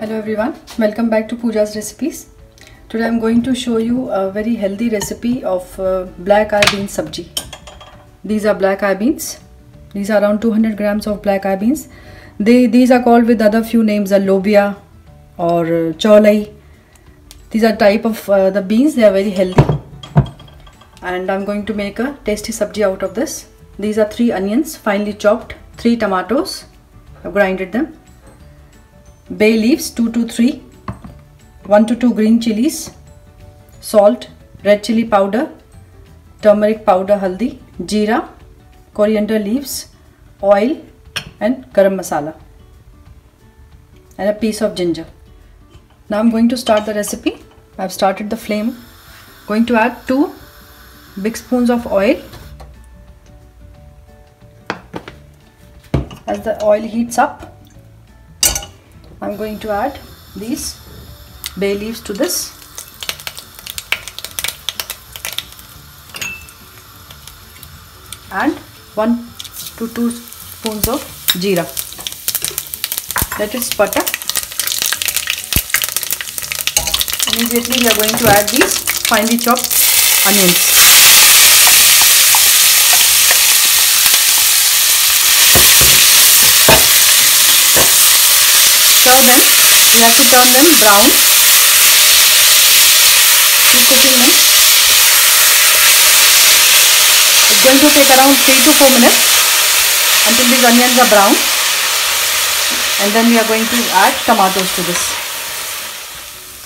Hello everyone, welcome back to Pooja's Recipes. Today I'm going to show you a very healthy recipe of black eye bean sabji. These are black eye beans. These are around 200 grams of black eye beans. These are called with other few names, lobia or cholai. These are type of the beans. They are very healthy. And I'm going to make a tasty sabji out of this. These are 3 onions finely chopped, 3 tomatoes, I've grinded them, bay leaves 2 to 3, 1 to 2 green chilies, salt, red chili powder, turmeric powder, haldi, jeera, coriander leaves, oil and garam masala, and a piece of ginger. Now I'm going to start the recipe. I've started the flame. Going to add 2 big spoons of oil. As the oil heats up, I'm going to add these bay leaves to this. And 1 to 2 spoons of jeera. Let it sputter. Immediately we are going to add these finely chopped onions. Stir them. We have to turn them brown. Keep cooking them. It's going to take around 3 to 4 minutes until these onions are brown. And then we are going to add tomatoes to this.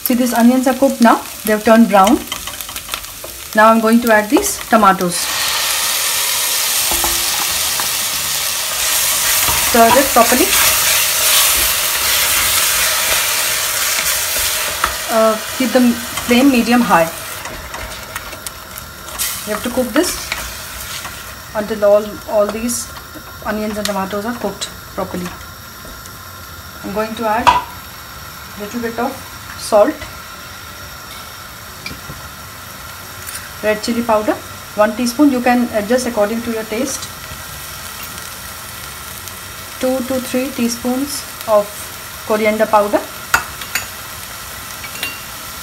See, these onions are cooked now. They have turned brown. Now I'm going to add these tomatoes. Stir it properly. Keep the flame medium high. You have to cook this until all these onions and tomatoes are cooked properly. I'm going to add a little bit of salt, red chili powder, 1 teaspoon. You can adjust according to your taste. 2 to 3 teaspoons of coriander powder,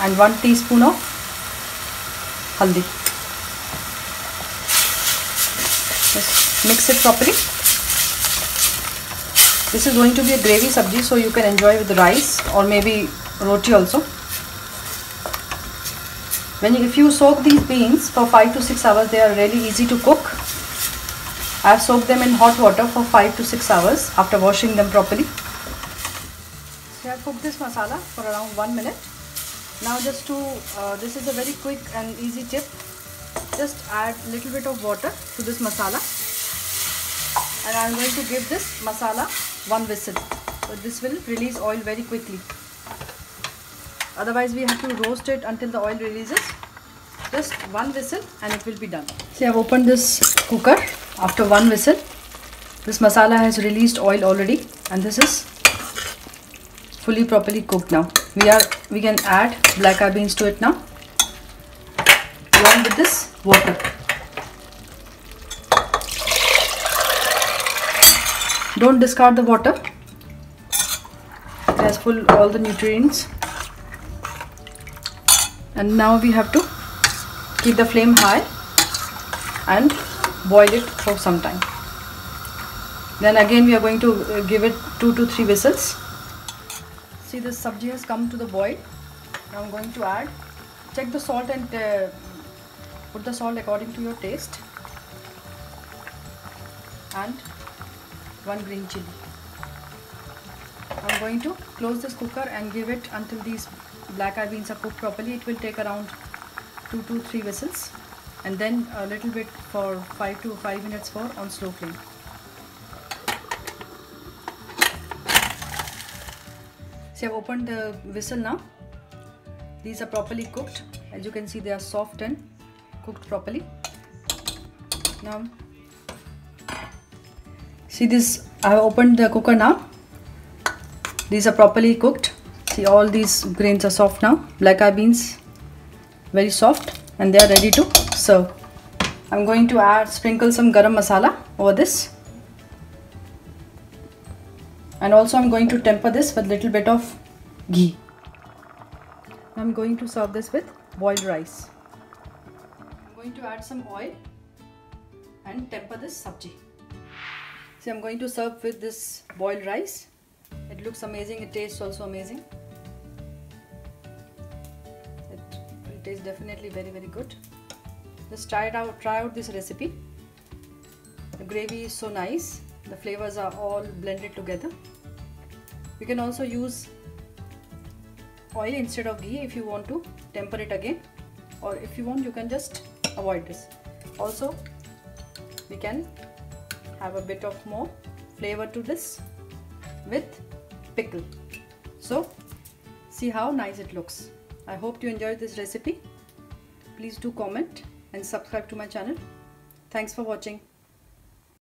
and 1 teaspoon of haldi. Just mix it properly. This is going to be a gravy sabji, so you can enjoy with rice or maybe roti also. If you soak these beans for 5 to 6 hours, they are really easy to cook. I have soaked them in hot water for 5 to 6 hours after washing them properly. So I have cooked this masala for around 1 minute. Now this is a very quick and easy tip. Just add a little bit of water to this masala, and I am going to give this masala 1 whistle. So this will release oil very quickly. Otherwise we have to roast it until the oil releases. Just 1 whistle and it will be done. See, I have opened this cooker after 1 whistle. This masala has released oil already, and this is fully properly cooked now. We can add black eye beans to it now, along with this water. Don't discard the water. It has full all the nutrients. And now we have to keep the flame high and boil it for some time. Then again we are going to give it 2 to 3 whistles. See, this sabji has come to the boil. Now I'm going to check the salt and put the salt according to your taste, and 1 green chili. I'm going to close this cooker and give it until these black eye beans are cooked properly. It will take around 2 to 3 whistles, and then a little bit for 5 minutes on slow flame. See, I've opened the whistle now. These are properly cooked. As you can see, they are soft and cooked properly. Now, see this, I have opened the cooker now. These are properly cooked. See, all these grains are soft now. Black eye beans, very soft, and they are ready to serve. I'm going to sprinkle some garam masala over this. And also I'm going to temper this with a little bit of ghee. Now I'm going to serve this with boiled rice. I'm going to add some oil and temper this sabji. See, I'm going to serve with this boiled rice. It looks amazing, it tastes also amazing. It will taste definitely very good. Just try out this recipe. The gravy is so nice. The flavors are all blended together. You can also use oil instead of ghee if you want to temper it again, or if you want you can just avoid this. Also we can have a bit of more flavor to this with pickle. So see how nice it looks. I hope you enjoyed this recipe. Please do comment and subscribe to my channel. Thanks for watching.